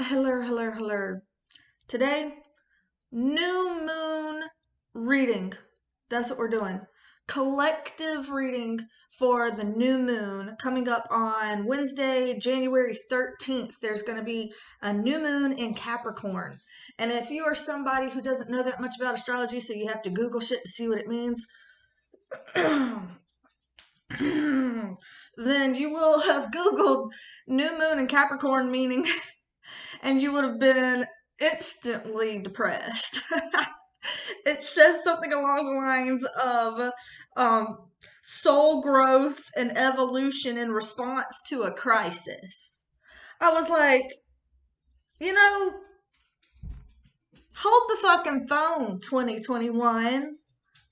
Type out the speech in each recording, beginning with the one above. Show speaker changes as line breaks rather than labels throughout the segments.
Hello. Today, new moon reading. That's what we're doing. Collective reading for the new moon coming up on Wednesday, January 13th. There's going to be a new moon in Capricorn. And if you are somebody who doesn't know that much about astrology, so you have to Google shit to see what it means, then you will have Googled new moon in Capricorn meaning and you would have been instantly depressed. It says something along the lines of um, soul growth and evolution in response to a crisis. I was like, you know, hold the fucking phone, 2021.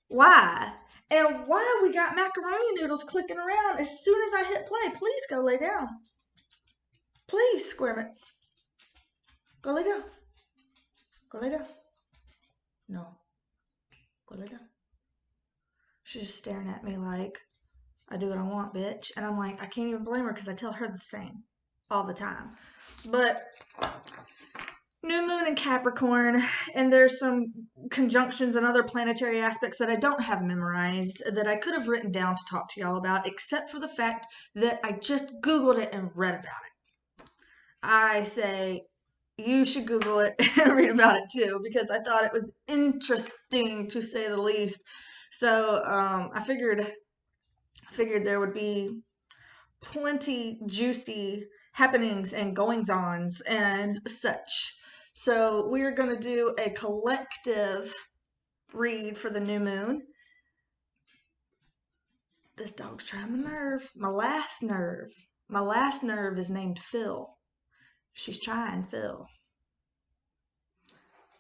Why? And why we got macaroni noodles clicking around as soon as I hit play? Please go lay down. Please, Squirmits. Go lay down. Go lay down. No. Go lay down. She's just staring at me like, I do what I want, bitch. And I'm like, I can't even blame her because I tell her the same all the time. But new moon in Capricorn, and there's some conjunctions and other planetary aspects that I don't have memorized that I could have written down to talk to y'all about, except for the fact that I just Googled it and read about it. I say, you should Google it and read about it too, because I thought it was interesting to say the least. So I figured there would be plenty juicy happenings and goings ons and such. So we're going to do a collective read for the new moon. This dog's trying my nerve. My last nerve. My last nerve is named Phil. She's trying Phil.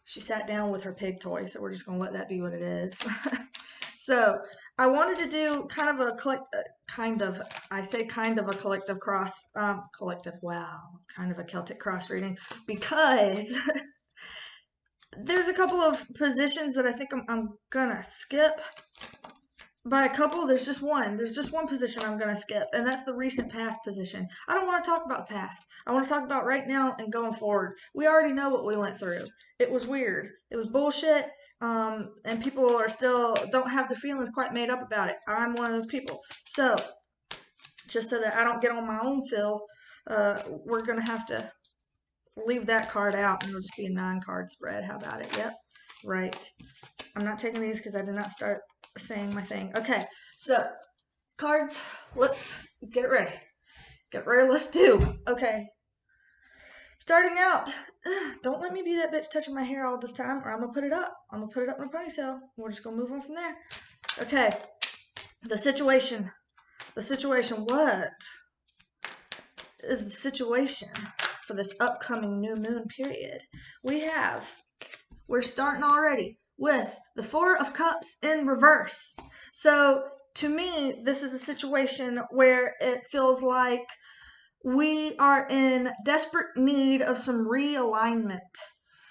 She sat down with her pig toy, so we're just going to let that be what it is. So I wanted to do kind of a collective cross, kind of a Celtic cross reading because there's a couple of positions that I think I'm gonna skip. By a couple, there's just one. There's just one position I'm gonna skip, and that's the recent past position. I don't want to talk about the past. I want to talk about right now and going forward. We already know what we went through. It was weird. It was bullshit. And people are still don't have their feelings quite made up about it. I'm one of those people. So, just so that I don't get on my own Phil, we're gonna have to leave that card out, and it'll just be a 9-card spread. How about it? Yep, right. I'm not taking these because I did not start saying my thing. Okay, so cards. Let's get it ready. Get ready. Let's do. Okay. Starting out, don't let me be that bitch touching my hair all this time, or I'm gonna put it up. I'm gonna put it up in a ponytail. We're just gonna move on from there. Okay. The situation. The situation. What is the situation for this upcoming new moon period? We're starting already with the Four of Cups in reverse. So to me, this is a situation where it feels like we are in desperate need of some realignment.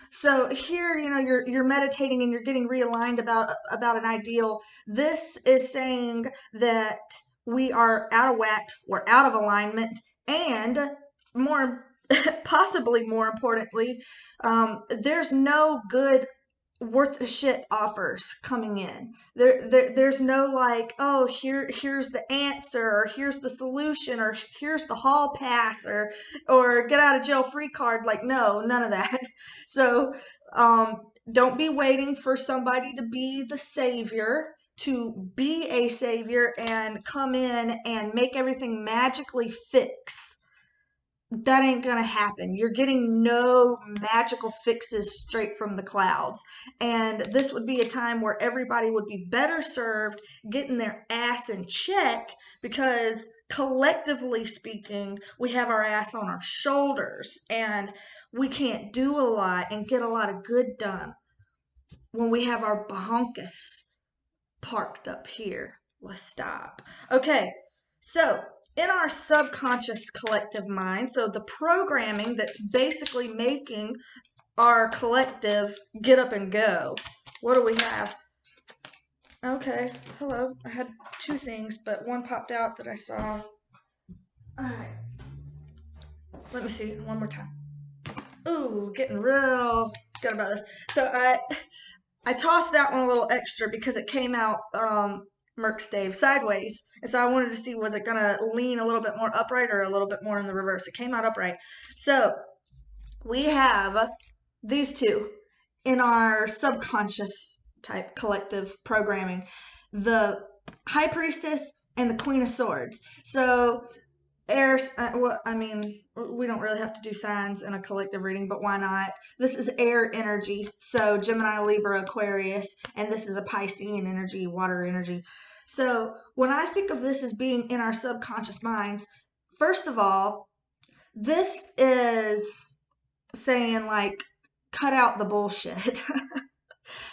So here, you're meditating and you're getting realigned about an ideal. This is saying that we are out of whack, we're out of alignment, and more possibly more importantly, there's no good worth a shit offers coming in. There's no like, oh, here's the answer, or here's the solution, or here's the hall pass, or get out of jail free card. Like, no, none of that. So don't be waiting for somebody to be the savior, to be a savior and come in and make everything magically fix. That ain't gonna happen. You're getting no magical fixes straight from the clouds. And this would be a time where everybody would be better served getting their ass in check because collectively speaking, we have our ass on our shoulders and we can't do a lot and get a lot of good done when we have our bahonkus parked up here. Let's stop. Okay, so in our subconscious collective mind, so the programming that's basically making our collective get up and go. What do we have? Okay, hello. I had two things, but one popped out that I saw. Alright, let me see one more time. ooh, getting real good about this. So I tossed that one a little extra because it came out Merc stave sideways. And so I wanted to see, was it going to lean a little bit more upright or a little bit more in the reverse? It came out upright. So we have these two in our subconscious type collective programming, the High Priestess and the Queen of Swords. So air, well, I mean, we don't really have to do signs in a collective reading, but why not? This is air energy. So Gemini, Libra, Aquarius, and this is a Piscean energy, water energy. So when I think of this as being in our subconscious minds, first of all, this is saying like, cut out the bullshit.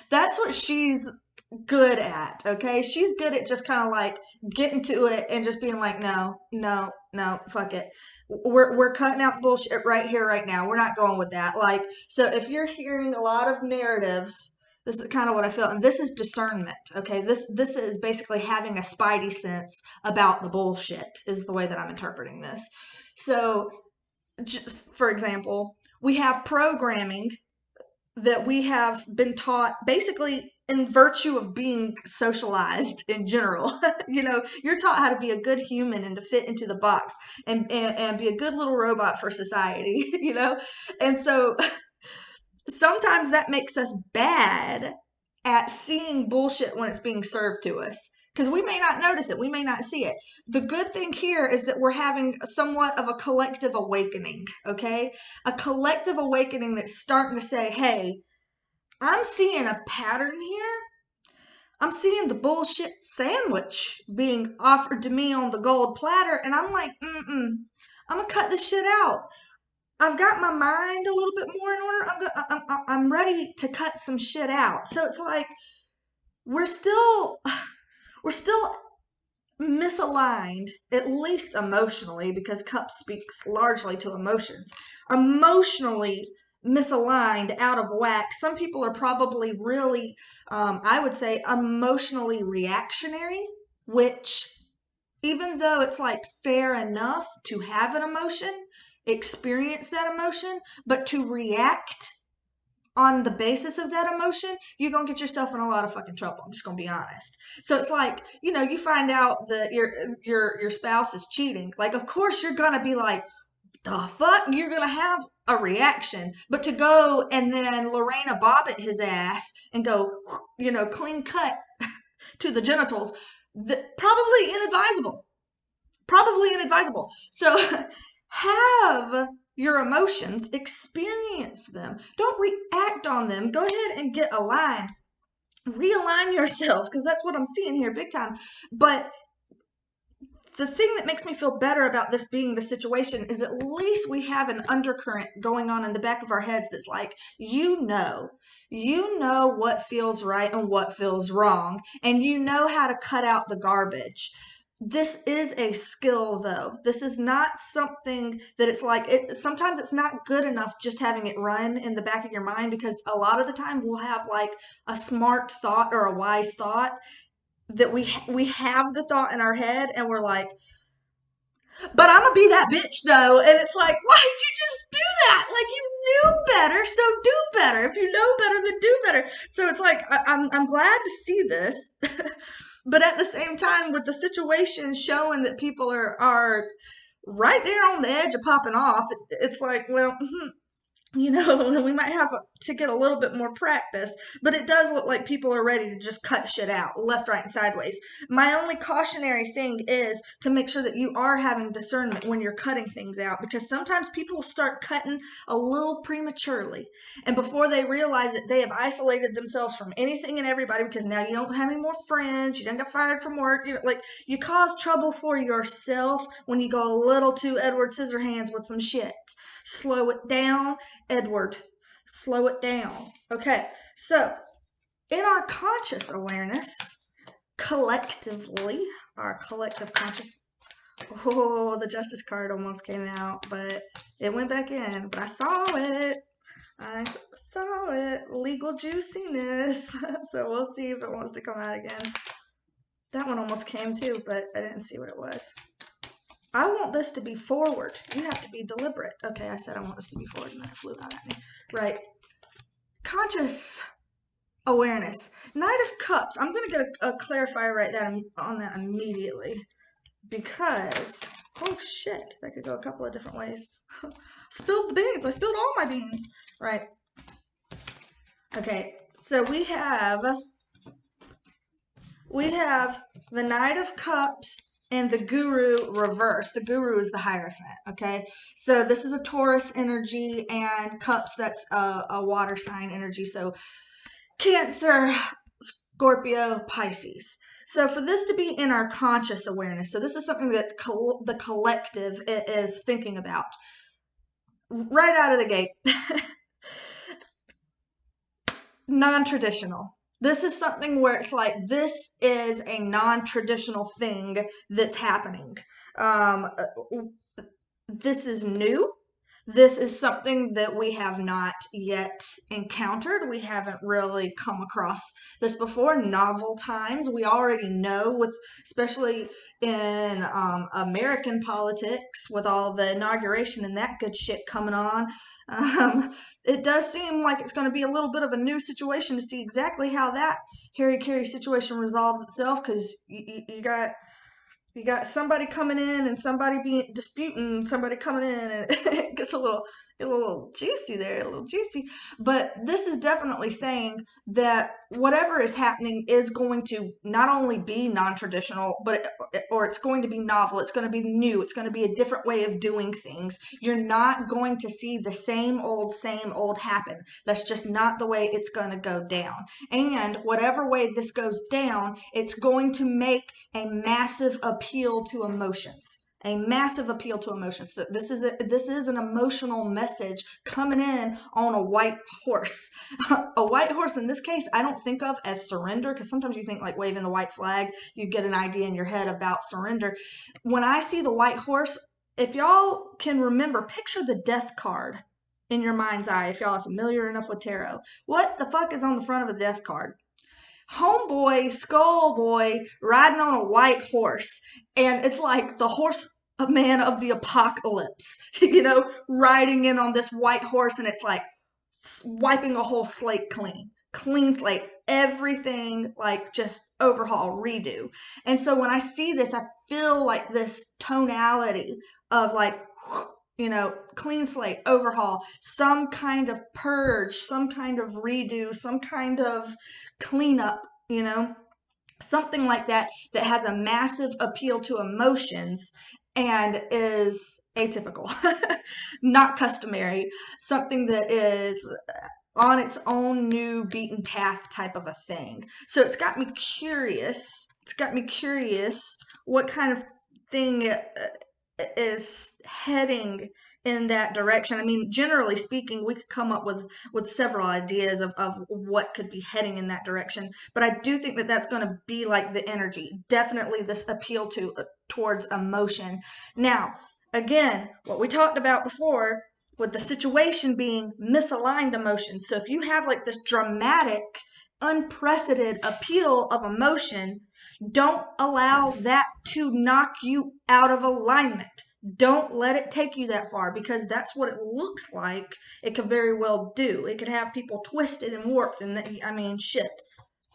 That's what she's good at, okay? She's good at just kind of like getting to it and just being like, no, no, no, fuck it. We're cutting out the bullshit right here, right now. We're not going with that. Like, so if you're hearing a lot of narratives, this is kind of what I feel, and this is discernment, okay? This is basically having a spidey sense about the bullshit is the way that I'm interpreting this. So, for example, we have programming that we have been taught basically in virtue of being socialized in general. You know, you're taught how to be a good human and to fit into the box and be a good little robot for society, you know? And so sometimes that makes us bad at seeing bullshit when it's being served to us. Because we may not notice it, we may not see it. The good thing here is that we're having somewhat of a collective awakening, okay? A collective awakening that's starting to say, hey, I'm seeing a pattern here. I'm seeing the bullshit sandwich being offered to me on the gold platter, and I'm like, I'm gonna cut this shit out. I've got my mind a little bit more in order. I'm ready to cut some shit out. So it's like we're still misaligned, at least emotionally, because Cup speaks largely to emotions. Emotionally misaligned, out of whack. Some people are probably really, I would say, emotionally reactionary, which even though it's like fair enough to have an emotion, experience that emotion, but to react on the basis of that emotion, you're going to get yourself in a lot of fucking trouble. I'm just going to be honest. So it's like, you know, you find out that your spouse is cheating. Like, of course you're going to be like, the fuck? You're going to have a reaction. But to go and then Lorena Bobbitt his ass and go, you know, clean cut to the genitals, probably inadvisable. Probably inadvisable. So have your emotions, experience them. Don't react on them. Go ahead and get aligned. Realign yourself, because that's what I'm seeing here big time. But the thing that makes me feel better about this being the situation is at least we have an undercurrent going on in the back of our heads that's like, you know what feels right and what feels wrong, and you know how to cut out the garbage. This is a skill, though. This is not something that it's like, sometimes it's not good enough just having it run in the back of your mind, because a lot of the time we'll have like a smart thought or a wise thought that we have the thought in our head and we're like, but I'm gonna be that bitch though. And it's like, why did you just do that? Like, you knew better, so do better. If you know better, then do better. So it's like, I'm glad to see this. But at the same time, with the situation showing that people are right there on the edge of popping off, it's like, well, you know, we might have to get a little bit more practice, but it does look like people are ready to just cut shit out, left, right, and sideways. My only cautionary thing is to make sure that you are having discernment when you're cutting things out, because sometimes people start cutting a little prematurely, and before they realize it, they have isolated themselves from anything and everybody, because now you don't have any more friends, you don't get fired from work, you cause trouble for yourself when you go a little too Edward Scissorhands with some shit. Slow it down, Edward. Slow it down. Okay, so in our conscious awareness, collectively, our collective conscious, oh, the Justice card almost came out, but it went back in. But I saw it. I saw it. Legal juiciness. So we'll see if it wants to come out again. That one almost came too, but I didn't see what it was. I want this to be forward. You have to be deliberate. Okay, I said I want this to be forward, and then it flew out at me. Right. Conscious awareness. Knight of Cups. I'm going to get a clarifier right there on that immediately. Because, oh shit, that could go a couple of different ways. Spilled the beans. I spilled all my beans. Right. Okay, so we have the Knight of Cups and the Guru reversed. The Guru is the Hierophant, okay? So this is a Taurus energy, and Cups, that's a water sign energy. So Cancer, Scorpio, Pisces. So for this to be in our conscious awareness, so this is something that the collective is thinking about right out of the gate. Non-traditional. This is something where it's like, this is a non-traditional thing that's happening. This is new. This is something that we have not yet encountered. We haven't really come across this before. Novel times. We already know, with especially in American politics, with all the inauguration and that good shit coming on. It does seem like it's going to be a little bit of a new situation to see exactly how that Harry Carey situation resolves itself, because you got somebody coming in and somebody being disputing, somebody coming in, and it gets a little juicy there, a little juicy. But this is definitely saying that whatever is happening is going to not only be non-traditional, or it's going to be novel, it's going to be new, it's going to be a different way of doing things. You're not going to see the same old happen. That's just not the way it's going to go down. And whatever way this goes down, it's going to make a massive appeal to emotions. A massive appeal to emotions. So this is an emotional message coming in on a white horse. A white horse in this case, I don't think of as surrender, because sometimes you think like waving the white flag, you get an idea in your head about surrender. When I see the white horse, if y'all can remember, picture the death card in your mind's eye, if y'all are familiar enough with tarot. What the fuck is on the front of a death card? Homeboy, skull boy, riding on a white horse, and it's like the horse man of the apocalypse, riding in on this white horse, and it's like wiping a whole slate clean slate, everything like just overhaul, redo. And so when I see this, I feel like this tonality of like, clean slate, overhaul, some kind of purge, some kind of redo, some kind of cleanup, something like that has a massive appeal to emotions and is atypical, not customary, something that is on its own new beaten path type of a thing. So it's got me curious. What kind of thing is heading in that direction. I mean, generally speaking, we could come up with several ideas of what could be heading in that direction, but I do think that that's going to be like the energy, definitely this appeal towards emotion. Now, again, what we talked about before with the situation being misaligned emotions. So if you have like this dramatic, unprecedented appeal of emotion, don't allow that to knock you out of alignment. Don't let it take you that far, because that's what it looks like it could very well do. It could have people twisted and warped, and shit.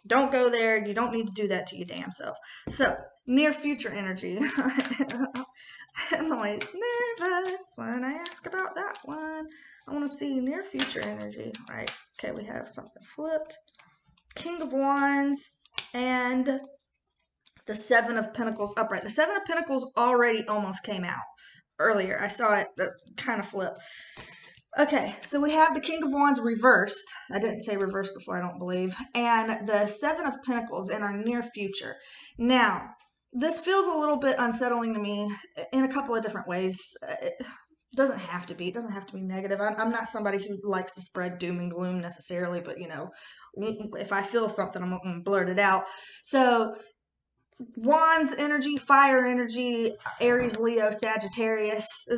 Don't go there. You don't need to do that to your damn self. So, near future energy. I'm always nervous when I ask about that one. I want to see near future energy. All right. Okay, we have something flipped. King of Wands and the Seven of Pentacles upright. The Seven of Pentacles already almost came out earlier. I saw it kind of flip. Okay, so we have the King of Wands reversed. I didn't say reversed before, I don't believe. And the Seven of Pentacles in our near future. Now, this feels a little bit unsettling to me in a couple of different ways. It doesn't have to be. It doesn't have to be negative. I'm not somebody who likes to spread doom and gloom necessarily, but, if I feel something, I'm going to blurt it out. So, Wands energy, fire energy, Aries, Leo, Sagittarius,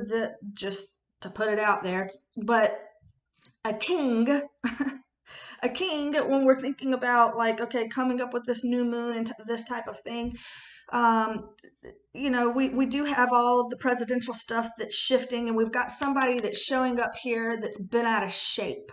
just to put it out there. But a king, when we're thinking about like, okay, coming up with this new moon and this type of thing, Um, you know, we do have all of the presidential stuff that's shifting, and we've got somebody that's showing up here that's been out of shape.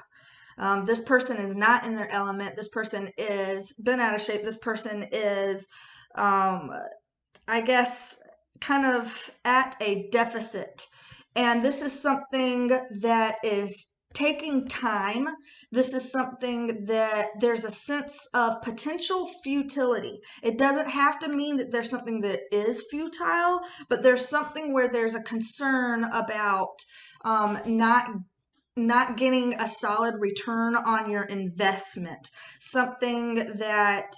This person is not in their element. This person is been out of shape. This person is, I guess, kind of at a deficit. And this is something that is taking time. This is something that there's a sense of potential futility. It doesn't have to mean that there's something that is futile, but there's something where there's a concern about not getting a solid return on your investment. Something that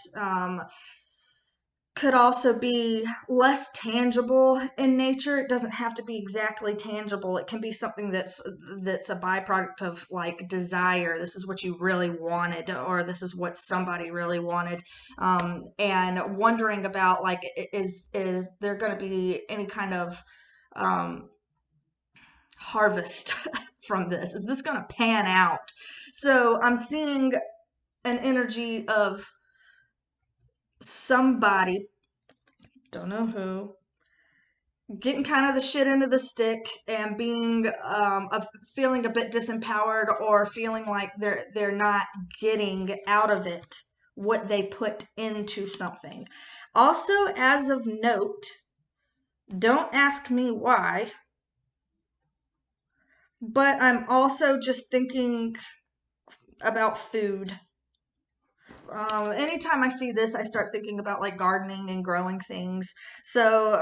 could also be less tangible in nature. It doesn't have to be exactly tangible. It can be something that's a byproduct of like desire. This is what you really wanted, or this is what somebody really wanted. And wondering about like, is there going to be any kind of harvest from this? Is this going to pan out? So I'm seeing an energy of somebody, don't know who, getting kind of the shit into the stick and being feeling a bit disempowered, or feeling like they're not getting out of it what they put into something. Also, as of note, don't ask me why, but I'm also just thinking about food. Anytime I see this, I start thinking about like gardening and growing things. So,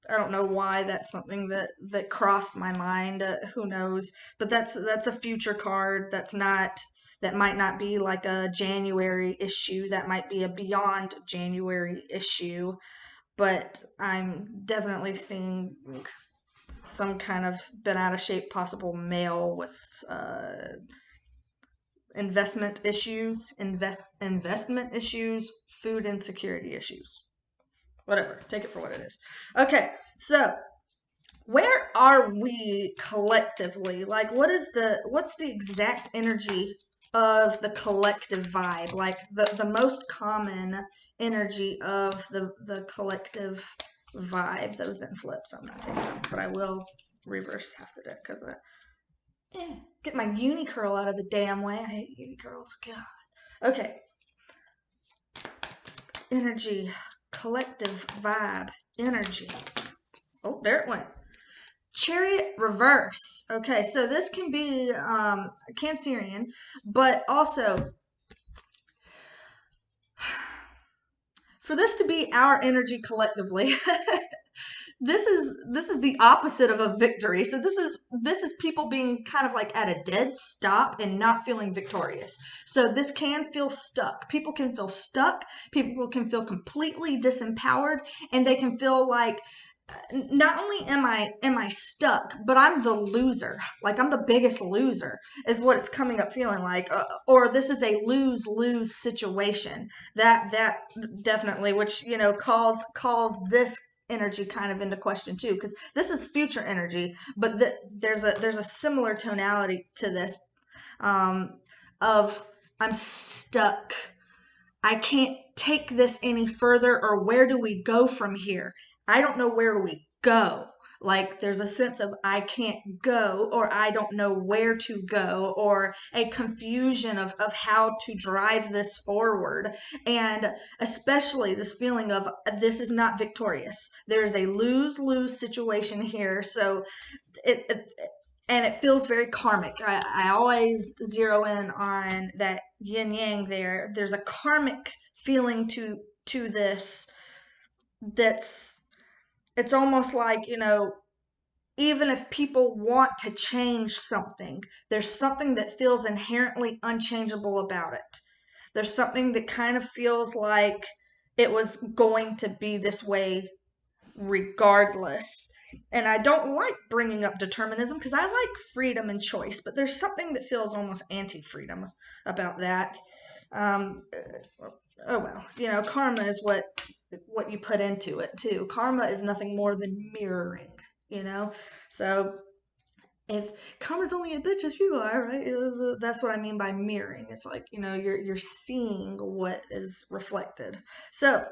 I don't know why that's something that crossed my mind. Who knows? But that's a future card. That might not be like a January issue. That might be a beyond January issue. But I'm definitely seeing some kind of been out of shape possible male with investment issues, food insecurity issues. Whatever. Take it for what it is. Okay, so where are we collectively? Like, what's the exact energy of the collective vibe? Like the most common energy of the collective vibe. Those didn't flip, so I'm not taking them, but I will reverse half the deck because of that. Get my uni curl out of the damn way. I hate uni curls. God. Okay. Energy. Collective vibe. Energy. Oh, there it went. Chariot reverse. Okay, so this can be Cancerian, but also for this to be our energy collectively, this is the opposite of a victory. So this is people being kind of like at a dead stop and not feeling victorious. So this can feel stuck. People can feel stuck. People can feel completely disempowered, and they can feel like, not only am I stuck, but I'm the loser. Like I'm the biggest loser is what it's coming up feeling like, or this is a lose-lose situation. That definitely, which calls this energy kind of into question too, because this is future energy, but there's a similar tonality to this, of I'm stuck. I can't take this any further, or where do we go from here? I don't know where we go. Like there's a sense of I can't go, or I don't know where to go, or a confusion of how to drive this forward. And especially this feeling of this is not victorious. There's a lose-lose situation here. So it and it feels very karmic. I always zero in on that yin yang there. There's a karmic feeling to this it's almost like, even if people want to change something, there's something that feels inherently unchangeable about it. There's something that kind of feels like it was going to be this way regardless. And I don't like bringing up determinism because I like freedom and choice, but there's something that feels almost anti-freedom about that. Oh well, karma is what you put into it too. Karma is nothing more than mirroring, So if karma's only a bitch as you are, right? That's what I mean by mirroring. It's like, you're seeing what is reflected. So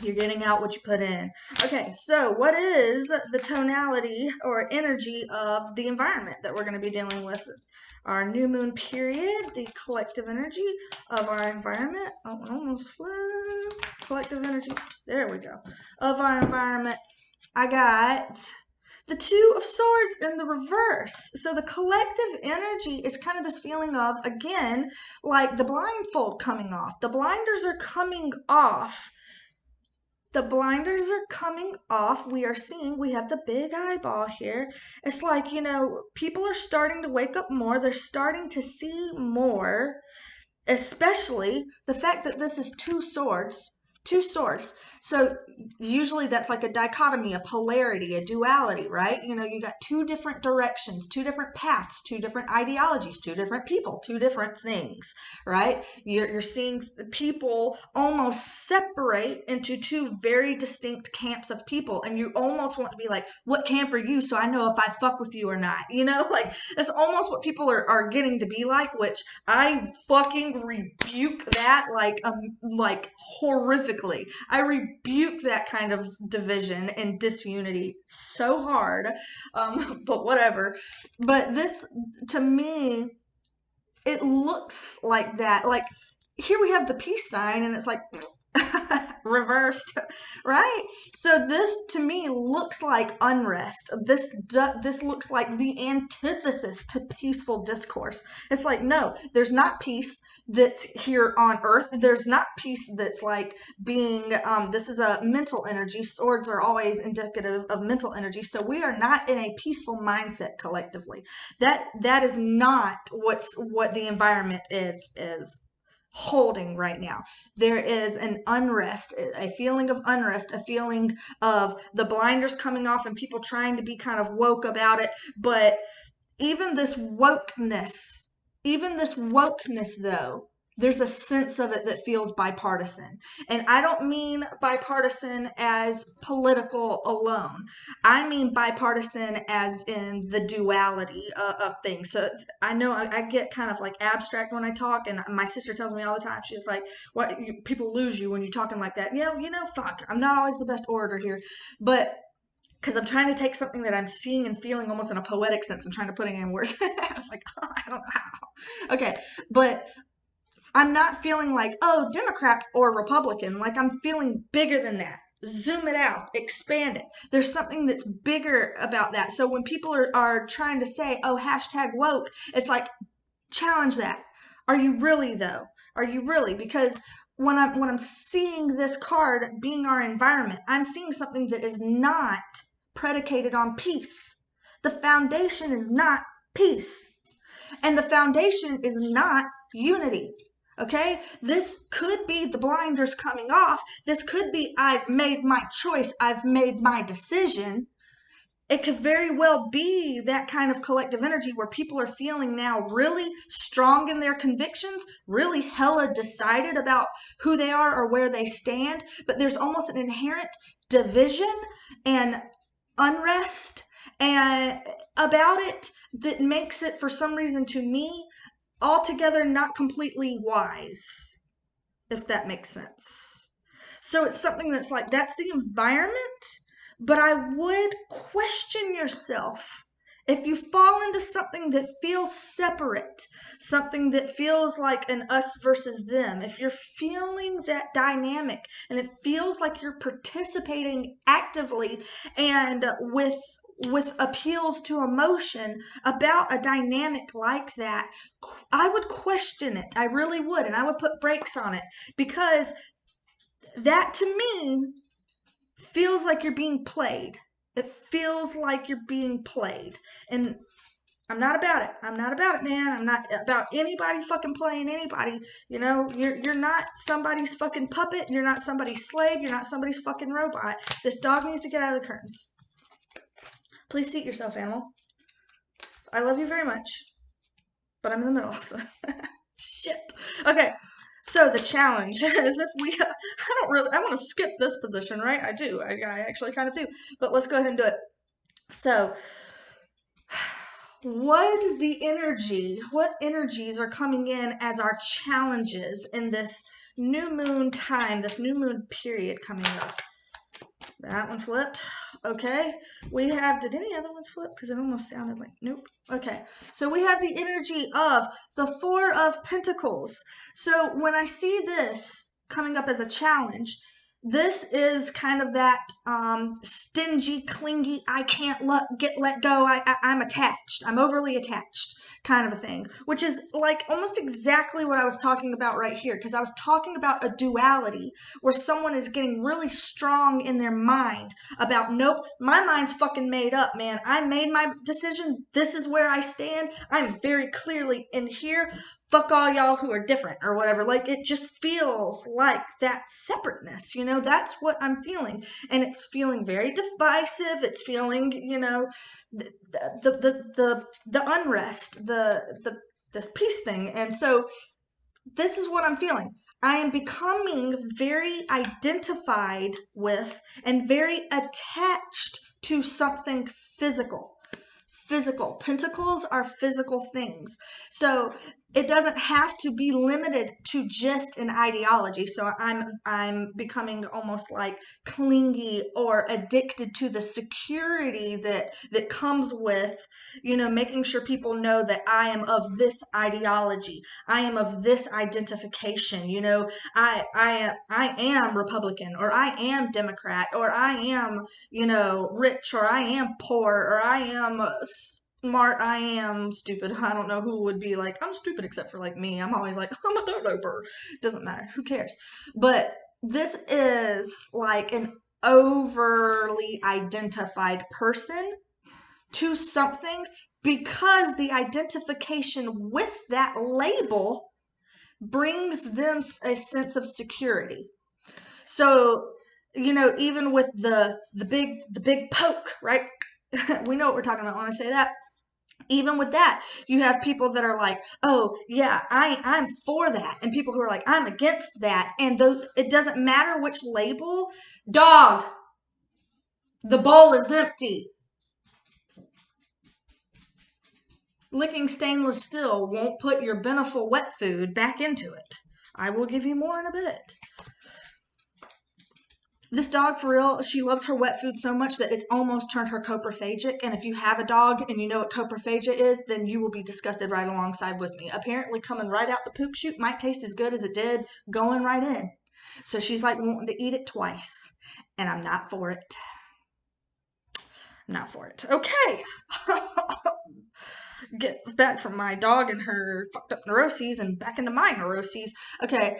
You're getting out what you put in. Okay, so what is the tonality or energy of the environment that we're going to be dealing with? Our new moon period, the collective energy of our environment. Oh, almost flew. Collective energy. There we go. Of our environment. I got the Two of Swords in the reverse. So the collective energy is kind of this feeling of, again, like the blindfold coming off. The blinders are coming off. The blinders are coming off. We are seeing, we have the big eyeball here. It's like, people are starting to wake up more. They're starting to see more, especially the fact that this is two swords. Two swords. So usually that's like a dichotomy, a polarity, a duality, right? You got two different directions, two different paths, two different ideologies, two different people, two different things, right? You're seeing people almost separate into two very distinct camps of people, and you almost want to be like, what camp are you, so I know if I fuck with you or not? Like that's almost what people are getting to be like, which I fucking rebuke that like horrifically. I rebuke that kind of division and disunity so hard. But whatever. But this, to me, it looks like that. Like here we have the peace sign, and it's like reversed, right? So this to me looks like unrest. This looks like the antithesis to peaceful discourse. It's like, no, there's not peace that's here on earth. There's not peace that's like being this is a mental energy. Swords are always indicative of mental energy. So we are not in a peaceful mindset collectively. That is not what the environment is holding right now. There is an unrest, a feeling of unrest, a feeling of the blinders coming off and people trying to be kind of woke about it. But even this wokeness though, there's a sense of it that feels bipartisan. And I don't mean bipartisan as political alone. I mean bipartisan as in the duality of things. So I know I get kind of like abstract when I talk, and my sister tells me all the time, she's like, "What? People lose you when you're talking like that." Fuck. I'm not always the best orator here, but because I'm trying to take something that I'm seeing and feeling almost in a poetic sense and trying to put it in words. I was like, oh, I don't know how. Okay, but I'm not feeling like, oh, Democrat or Republican. Like I'm feeling bigger than that. Zoom it out, expand it. There's something that's bigger about that. So when people are trying to say, oh, hashtag woke, it's like, challenge that. Are you really though? Are you really? Because when I'm seeing this card being our environment, I'm seeing something that is not predicated on peace. The foundation is not peace. And the foundation is not unity. Okay? This could be the blinders coming off. This could be I've made my choice. I've made my decision. It could very well be that kind of collective energy where people are feeling now really strong in their convictions, really hella decided about who they are or where they stand, but there's almost an inherent division and unrest and about it that makes it, for some reason, to me, altogether not completely wise, if that makes sense. So it's something that's like, that's the environment, but I would question yourself if you fall into something that feels separate, something that feels like an us versus them. If you're feeling that dynamic and it feels like you're participating actively and with appeals to emotion about a dynamic like that, I would question it. I really would. And I would put brakes on it, because that to me feels like you're being played. It feels like you're being played. And I'm not about it. I'm not about it, man. I'm not about anybody fucking playing anybody. You're not somebody's fucking puppet. You're not somebody's slave. You're not somebody's fucking robot. This dog needs to get out of the curtains. Please seat yourself, animal. I love you very much, but I'm in the middle. So. Shit. Okay. So the challenge is I want to skip this position, right? I do. I actually kind of do. But let's go ahead and do it. So what is the energy? What energies are coming in as our challenges in this new moon time, this new moon period coming up. That one flipped. Okay. We have, did any other ones flip? Because it almost sounded like, nope. Okay. So we have the energy of the Four of Pentacles. So when I see this coming up as a challenge, this is kind of that stingy, clingy, I can't let go, I'm attached, I'm overly attached kind of a thing, which is like almost exactly what I was talking about right here, because I was talking about a duality where someone is getting really strong in their mind about, nope, my mind's fucking made up, man. I made my decision. This is where I stand. I'm very clearly in here. Fuck all y'all who are different or whatever. Like, it just feels like that separateness, you know, that's what I'm feeling. And it's feeling very divisive. It's feeling, you know, the unrest, this peace thing. And so this is what I'm feeling. I am becoming very identified with and very attached to something physical. Physical. Pentacles are physical things. So it doesn't have to be limited to just an ideology. So I'm becoming almost like clingy or addicted to the security that comes with, you know, making sure people know that I am of this ideology. I am of this identification. You know, I am Republican, or I am Democrat, or I am, you know, rich, or I am poor, or I am smart, I am stupid. I don't know who would be like, I'm stupid except for like me. I'm always like, I'm a dodo. Doesn't matter. Who cares? But this is like an overly identified person to something, because the identification with that label brings them a sense of security. So, you know, even with the big poke, right? We know what we're talking about when I say that. Even with that, you have people that are like, oh yeah, I'm for that, and people who are like, I'm against that. And those, it doesn't matter which label. Dog, the bowl is empty. Licking stainless steel won't put your beneficial wet food back into it. I will give you more in a bit. This dog, for real, she loves her wet food so much that it's almost turned her coprophagic. And if you have a dog and you know what coprophagia is, then you will be disgusted right alongside with me. Apparently, coming right out the poop chute might taste as good as it did going right in. So she's like wanting to eat it twice. And I'm not for it. I'm not for it. Okay. Get back from my dog and her fucked up neuroses and back into my neuroses. Okay.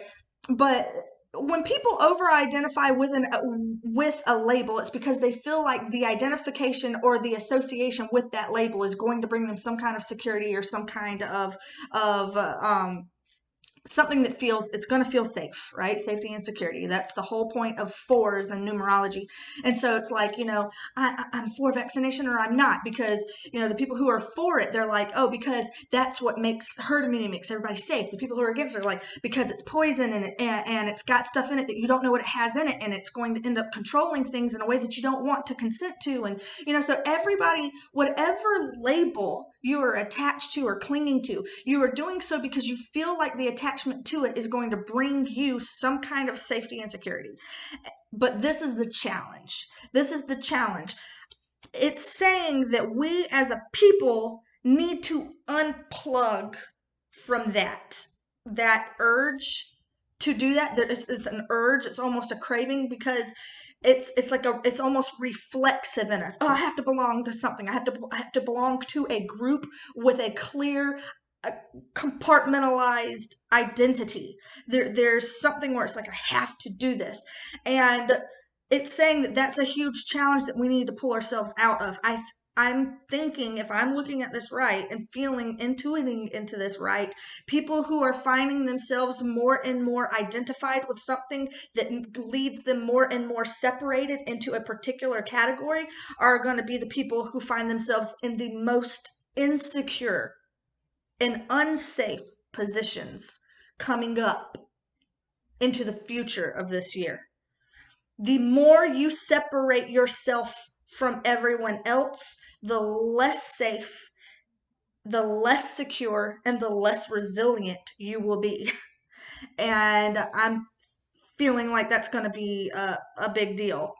But when people over-identify with a label, it's because they feel like the identification or the association with that label is going to bring them some kind of security or some kind of something that feels, it's going to feel safe, right? Safety and security. That's the whole point of fours and numerology. And so it's like, you know, I'm for vaccination or I'm not, because, you know, the people who are for it, they're like, oh, because that's what makes herd immunity, makes everybody safe. The people who are against it are like, because it's poison and it's got stuff in it that you don't know what it has in it, and it's going to end up controlling things in a way that you don't want to consent to. And, you know, so everybody, whatever label you are attached to or clinging to, you are doing so because you feel like the attachment to it is going to bring you some kind of safety and security. But this is the challenge. This is the challenge. It's saying that we as a people need to unplug from that urge to do that. It's an urge. It's almost a craving, because it's almost reflexive in us. Oh, I have to belong to something. I have to belong to a group with a clear, compartmentalized identity. There's something where it's like, I have to do this. And it's saying that that's a huge challenge that we need to pull ourselves out of. I'm thinking, if I'm looking at this right and intuiting into this right, people who are finding themselves more and more identified with something that leads them more and more separated into a particular category are going to be the people who find themselves in the most insecure and unsafe positions coming up into the future of this year. The more you separate yourself from everyone else, the less safe, the less secure, and the less resilient you will be. And I'm feeling like that's going to be a big deal.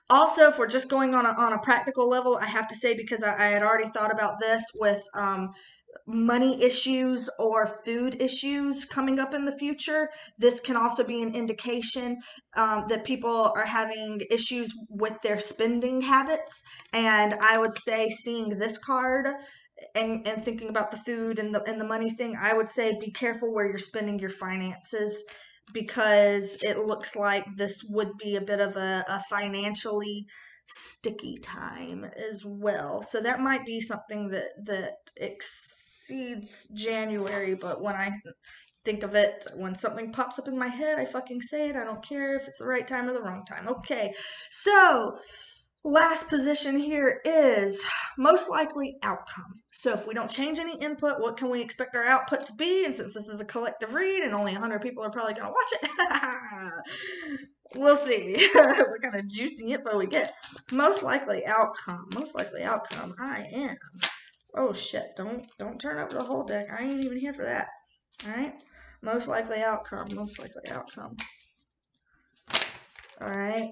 Also, if we're just going on a practical level, I have to say, because I had already thought about this with money issues or food issues coming up in the future, this can also be an indication that people are having issues with their spending habits. And I would say, seeing this card and thinking about the food and the money thing, I would say be careful where you're spending your finances, because it looks like this would be a bit of a financially sticky time as well. So that might be something that exceeds January, but when I think of it, when something pops up in my head, I fucking say it. I don't care if it's the right time or the wrong time. Okay, so last position here is most likely outcome. So if we don't change any input, what can we expect our output to be? And since this is a collective read and only 100 people are probably going to watch it, we'll see what kind of juicy info we get. Most likely outcome. Most likely outcome. I am. Oh shit! Don't turn over the whole deck. I ain't even here for that. All right. Most likely outcome. Most likely outcome. All right.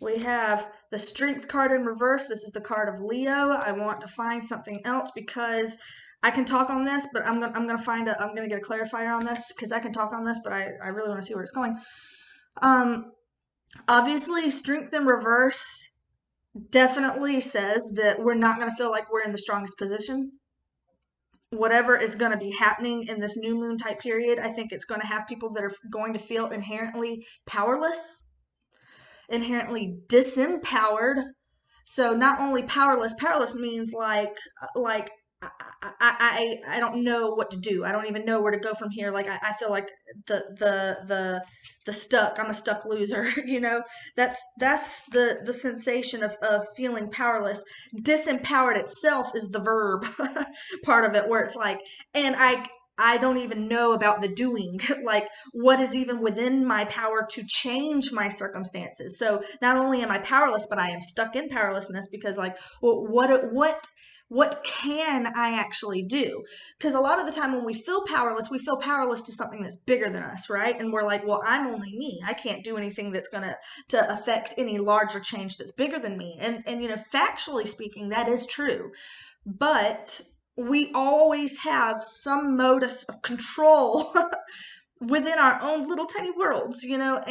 We have the Strength card in reverse. This is the card of Leo. I want to find something else because I can talk on this, but I'm gonna get a clarifier on this because I can talk on this, but I really want to see where it's going. Obviously, Strength in reverse definitely says that we're not gonna feel like we're in the strongest position. Whatever is going to be happening in this new moon type period, I think it's going to have people that are going to feel inherently powerless, inherently disempowered. So not only powerless means like I don't know what to do. I don't even know where to go from here. Like I feel like the stuck. I'm a stuck loser. You know, that's the sensation of feeling powerless. Disempowered itself is the verb part of it, where it's like, and I don't even know about the doing, like what is even within my power to change my circumstances. So not only am I powerless, but I am stuck in powerlessness because like, well, what can I actually do? Because a lot of the time when we feel powerless to something that's bigger than us, right? And we're like, well, I'm only me. I can't do anything that's going to affect any larger change that's bigger than me. And you know, factually speaking, that is true. But we always have some modus of control within our own little tiny worlds, you know,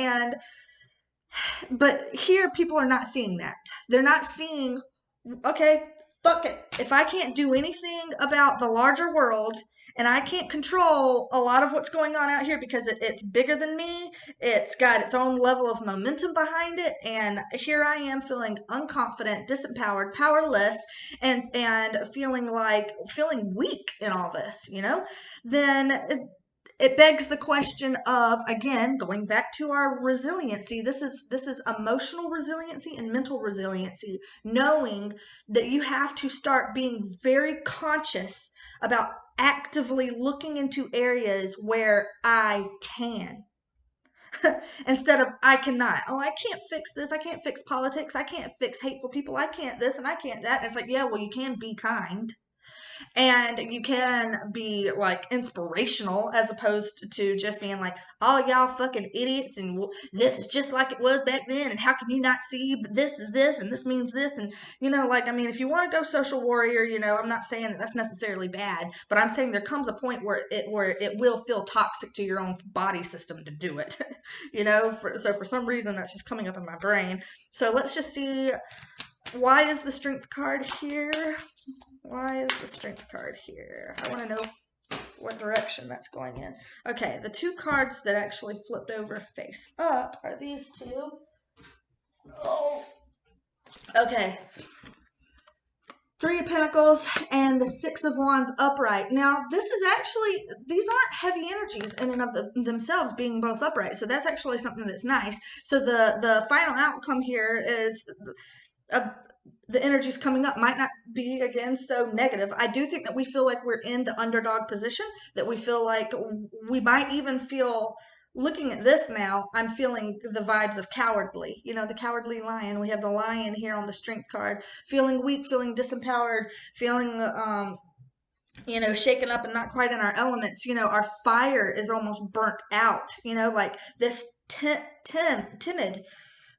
but here people are not seeing that. They're not seeing, okay, fuck it. If I can't do anything about the larger world and I can't control a lot of what's going on out here because it's bigger than me, it's got its own level of momentum behind it, and here I am feeling unconfident, disempowered, powerless, and feeling weak in all this, you know, then it begs the question of, again, going back to our resiliency. This is emotional resiliency and mental resiliency, knowing that you have to start being very conscious about actively looking into areas where I can instead of I cannot. Oh, I can't fix this. I can't fix politics. I can't fix hateful people. I can't this and I can't that. And it's like, yeah, well, you can be kind. And you can be like inspirational as opposed to just being like, oh, y'all fucking idiots, and this is just like it was back then, and how can you not see, but this is this, and this means this, and you know, like, I mean, if you want to go social warrior, you know, I'm not saying that that's necessarily bad, but I'm saying there comes a point where it will feel toxic to your own body system to do it, you know, so for some reason that's just coming up in my brain. So let's just see, why is the Strength card here? Why is the Strength card here? I want to know what direction that's going in. Okay, the two cards that actually flipped over face up are these two. Oh. Okay. Three of Pentacles and the Six of Wands upright. Now, this is actually, these aren't heavy energies in and of themselves being both upright. So that's actually something that's nice. So the final outcome here is the energies coming up might not be, again, so negative. I do think that we feel like we're in the underdog position, that we feel like we might even feel, looking at this now, I'm feeling the vibes of cowardly. You know, the cowardly lion. We have the lion here on the Strength card. Feeling weak, feeling disempowered, feeling you know, shaken up and not quite in our elements. You know, our fire is almost burnt out, you know, like this timid.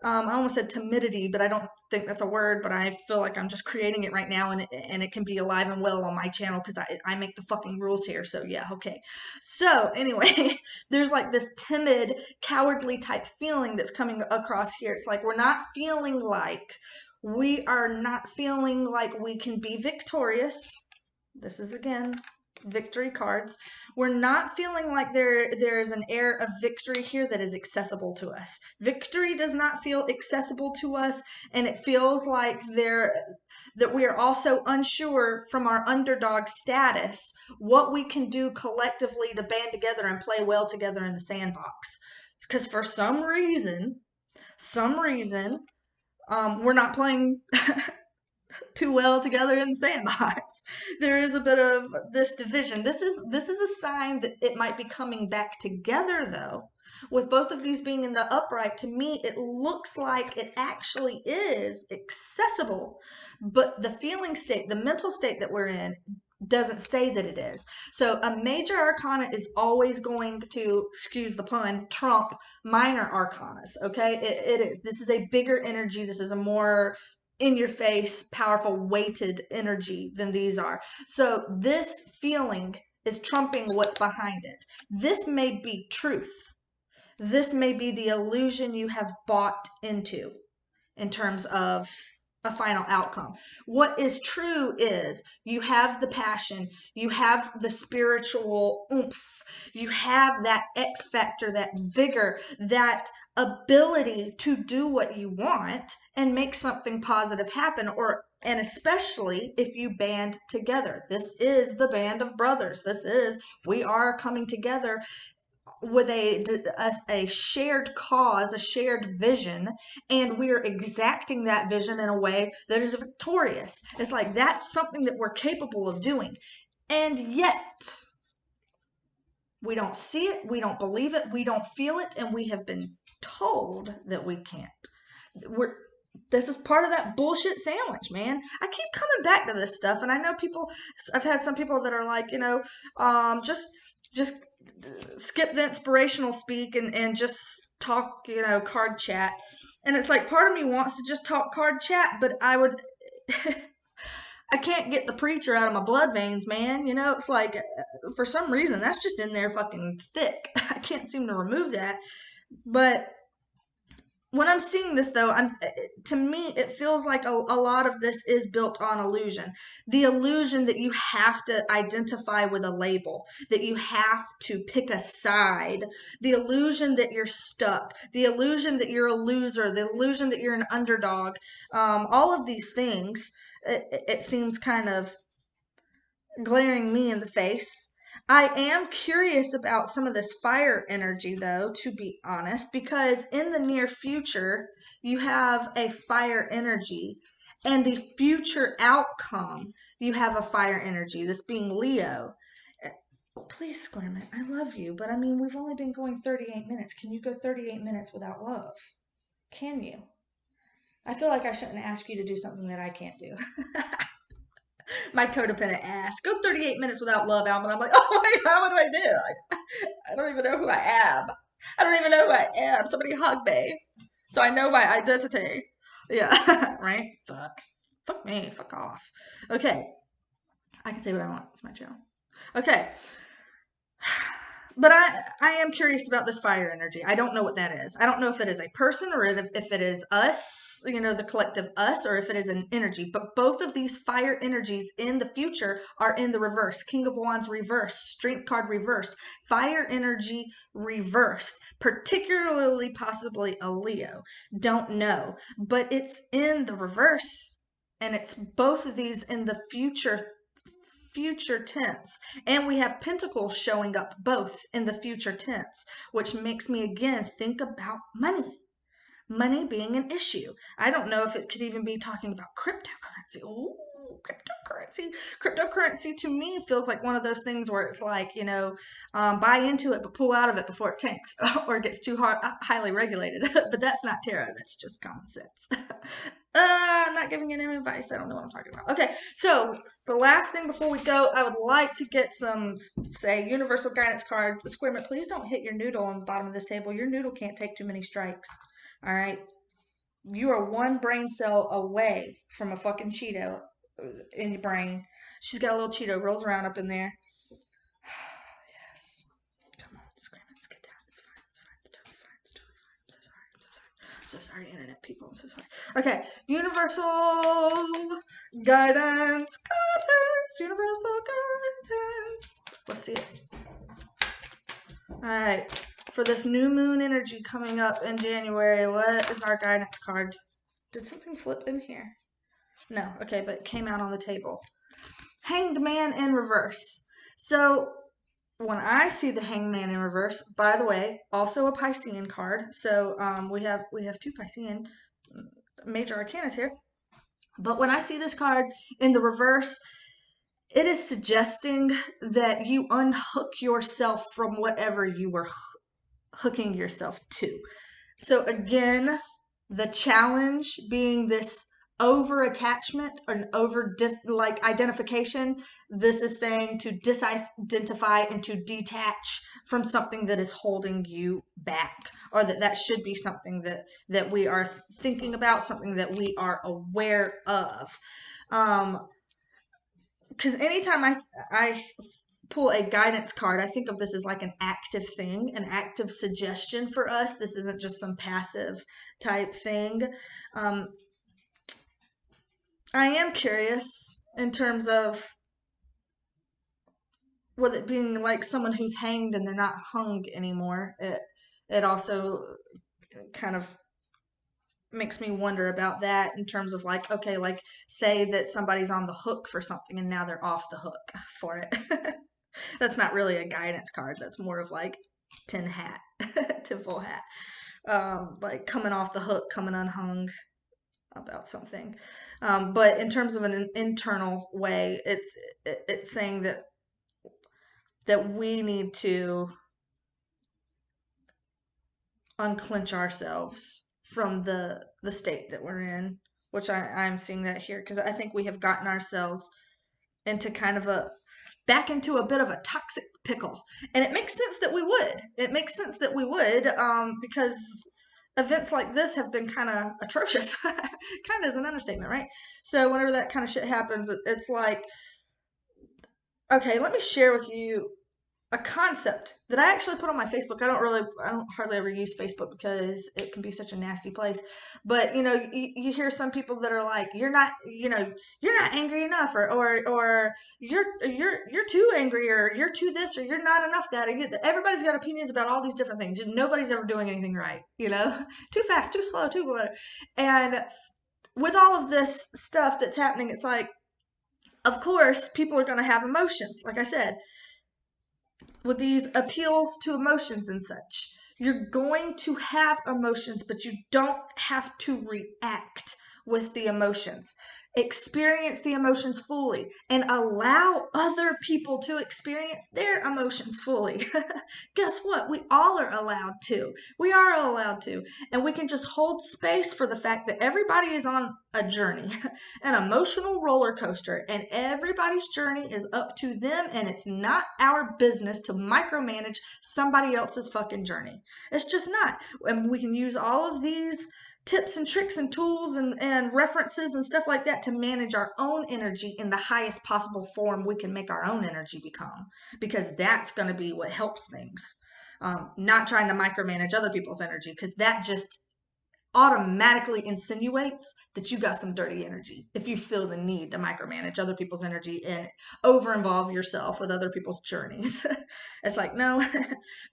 I almost said timidity, but I don't think that's a word, but I feel like I'm just creating it right now, and it can be alive and well on my channel because I make the fucking rules here. So yeah, okay. So anyway, there's like this timid, cowardly type feeling that's coming across here. It's like we are not feeling like we can be victorious. This is again victory cards. We're not feeling like there's an air of victory here that is accessible to us. Victory does not feel accessible to us, and it feels like that we are also unsure from our underdog status what we can do collectively to band together and play well together in the sandbox. Because for some reason, we're not playing too well together in the sandbox. There is a bit of this division. This is a sign that it might be coming back together, though. With both of these being in the upright, to me, it looks like it actually is accessible. But the feeling state, the mental state that we're in, doesn't say that it is. So a major arcana is always going to, excuse the pun, trump minor arcanas, okay? It is. This is a bigger energy. This is a more in your face, powerful, weighted energy than these are. So this feeling is trumping what's behind it. This may be truth. This may be the illusion you have bought into in terms of a final outcome. What is true is you have the passion, you have the spiritual oomph, you have that X factor, that vigor, that ability to do what you want and make something positive happen, and especially if you band together. This is the band of brothers. We are coming together with a shared cause, a shared vision, and we're exacting that vision in a way that is victorious. It's like that's something that we're capable of doing. And yet, we don't see it, we don't believe it, we don't feel it, and we have been told that we can't. This is part of that bullshit sandwich, man. I keep coming back to this stuff, and I know I've had some people that are like, you know, just skip the inspirational speak and just talk, you know, card chat. And it's like part of me wants to just talk card chat, but I can't get the preacher out of my blood veins, man. You know, it's like for some reason that's just in there fucking thick. I can't seem to remove that. But when I'm seeing this, though, to me, it feels like a lot of this is built on illusion. The illusion that you have to identify with a label, that you have to pick a side, the illusion that you're stuck, the illusion that you're a loser, the illusion that you're an underdog, all of these things, it seems kind of glaring me in the face. I am curious about some of this fire energy, though, to be honest, because in the near future, you have a fire energy, and the future outcome, you have a fire energy, this being Leo. Please, Squirmint, I love you, but I mean, we've only been going 38 minutes. Can you go 38 minutes without love? Can you? I feel like I shouldn't ask you to do something that I can't do. My codependent ass. Go 38 minutes without love, Alvin. I'm like, oh my God, what do I do? I don't even know who I am. I don't even know who I am. Somebody hug me so I know my identity. Yeah, right? Fuck. Fuck me. Fuck off. Okay. I can say what I want. It's my channel. Okay. But I am curious about this fire energy. I don't know what that is. I don't know if it is a person or if it is us, you know, the collective us, or if it is an energy. But both of these fire energies in the future are in the reverse. King of Wands reversed, Strength card reversed, fire energy reversed, particularly possibly a Leo. Don't know. But it's in the reverse. And it's both of these in the future tense, and we have pentacles showing up both in the future tense, which makes me again think about money being an issue. I don't know if it could even be talking about cryptocurrency. Ooh, cryptocurrency. Cryptocurrency to me feels like one of those things where it's like, buy into it but pull out of it before it tanks or gets too highly regulated. But that's not tarot. That's just common sense. I'm not giving any advice. I don't know what I'm talking about. Okay, so the last thing before we go, I would like to get some, say, universal guidance card. Squirmit, please don't hit your noodle on the bottom of this table. Your noodle can't take too many strikes. All right? You are one brain cell away from a fucking Cheeto in your brain. She's got a little Cheeto, rolls around up in there. Yes. Come on, scream it. Let's get down. It's fine. It's fine. It's totally fine. It's totally fine. I'm so sorry. I'm so sorry. I'm so sorry, internet people. I'm so sorry. Okay. Universal guidance. Universal guidance. Let's see it. All right. For this new moon energy coming up in January, what is our guidance card? Did something flip in here? No. Okay, but it came out on the table. Hanged Man in reverse. So when I see the Hanged Man in reverse, by the way, also a Piscean card. So we have two Piscean major arcanas here. But when I see this card in the reverse, it is suggesting that you unhook yourself from whatever you were hooking yourself to. So again, the challenge being this over attachment and over identification. This is saying to disidentify and to detach from something that is holding you back, or that should be something that we are thinking about, something that we are aware of. Because anytime I pull a guidance card, I think of this as like an active thing, an active suggestion for us. This isn't just some passive type thing. I am curious in terms of with it being like someone who's hanged and they're not hung anymore. It also kind of makes me wonder about that in terms of like, okay, like say that somebody's on the hook for something and now they're off the hook for it. That's not really a guidance card. That's more of like tin full hat. Like coming off the hook, coming unhung about something. But in terms of an internal way, it's saying that we need to unclench ourselves from the state that we're in, which I'm seeing that here because I think we have gotten ourselves into kind of back into a bit of a toxic pickle. And it makes sense that we would. It makes sense that we would because events like this have been kind of atrocious. Kind of is an understatement, right? So whenever that kind of shit happens, it's like, okay, let me share with you a concept that I actually put on my Facebook. I don't hardly ever use Facebook because it can be such a nasty place. But you hear some people that are like, you're not angry enough, or you're too angry, or you're too this, or you're not enough that. Everybody's got opinions about all these different things. Nobody's ever doing anything right. Too fast, too slow, too whatever. And with all of this stuff that's happening, it's like, of course, people are going to have emotions. Like I said, with these appeals to emotions and such, you're going to have emotions, but you don't have to react with the emotions. Experience the emotions fully and allow other people to experience their emotions fully. Guess what? We all are allowed to. We are allowed to. And we can just hold space for the fact that everybody is on a journey, an emotional roller coaster, and everybody's journey is up to them, and it's not our business to micromanage somebody else's fucking journey. It's just not. And we can use all of these tips and tricks and tools and references and stuff like that to manage our own energy in the highest possible form we can make our own energy become, because that's going to be what helps things. Not trying to micromanage other people's energy, because that just automatically insinuates that you got some dirty energy if you feel the need to micromanage other people's energy and over involve yourself with other people's journeys. It's like, no,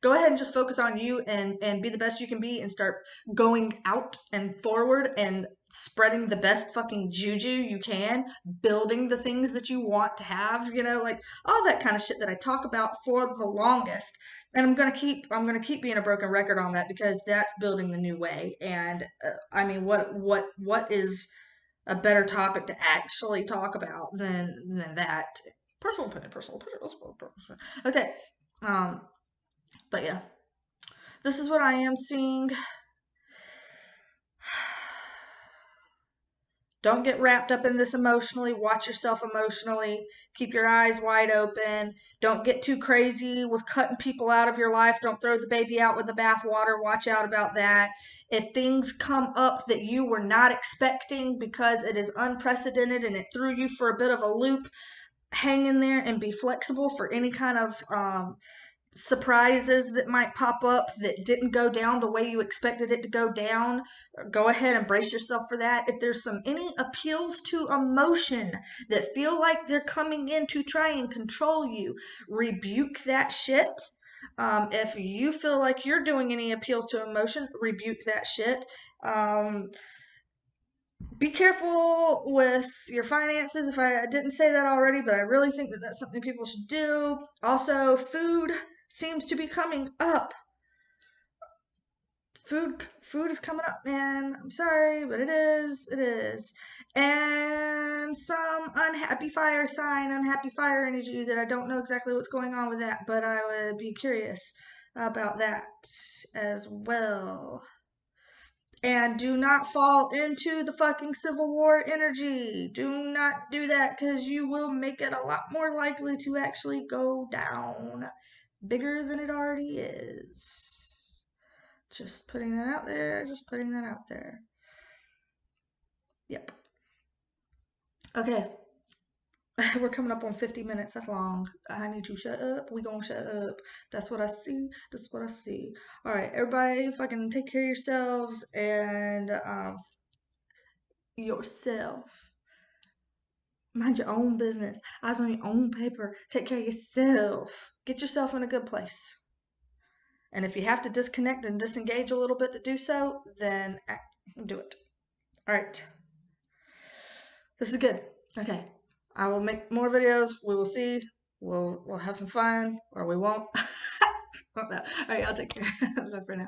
go ahead and just focus on you and be the best you can be and start going out and forward and spreading the best fucking juju you can, building the things that you want to have, like all that kind of shit that I talk about for the longest. And I'm gonna keep being a broken record on that, because that's building the new way. And I mean, what is a better topic to actually talk about than that. Personal opinion, personal opinion, personal opinion. Okay. But yeah, this is what I am seeing. Don't get wrapped up in this emotionally. Watch yourself emotionally. Keep your eyes wide open. Don't get too crazy with cutting people out of your life. Don't throw the baby out with the bathwater. Watch out about that. If things come up that you were not expecting because it is unprecedented and it threw you for a bit of a loop, hang in there and be flexible for any kind of surprises that might pop up that didn't go down the way you expected it to go down. Go ahead and brace yourself for that. If there's any appeals to emotion that feel like they're coming in to try and control you, rebuke that shit. If you feel like you're doing any appeals to emotion, rebuke that shit. Be careful with your finances. If I didn't say that already, but I really think that that's something people should do. Also, food seems to be coming up. Food is coming up, man. I'm sorry, but it is. It is. And some unhappy fire sign, unhappy fire energy that I don't know exactly what's going on with that, but I would be curious about that as well. And do not fall into the fucking Civil War energy. Do not do that because you will make it a lot more likely to actually go down bigger than it already is. Just putting that out there. Just putting that out there. Yep. Okay. We're coming up on 50 minutes. That's long. I need to shut up. We gonna shut up. That's what I see. That's what I see. All right, everybody, fucking take care of yourselves and yourself. Mind your own business. Eyes on your own paper. Take care of yourself. Get yourself in a good place. And if you have to disconnect and disengage a little bit to do so, then do it. All right. This is good. Okay. I will make more videos. We will see. We'll have some fun, or we won't. All right. I'll take care. Bye for now.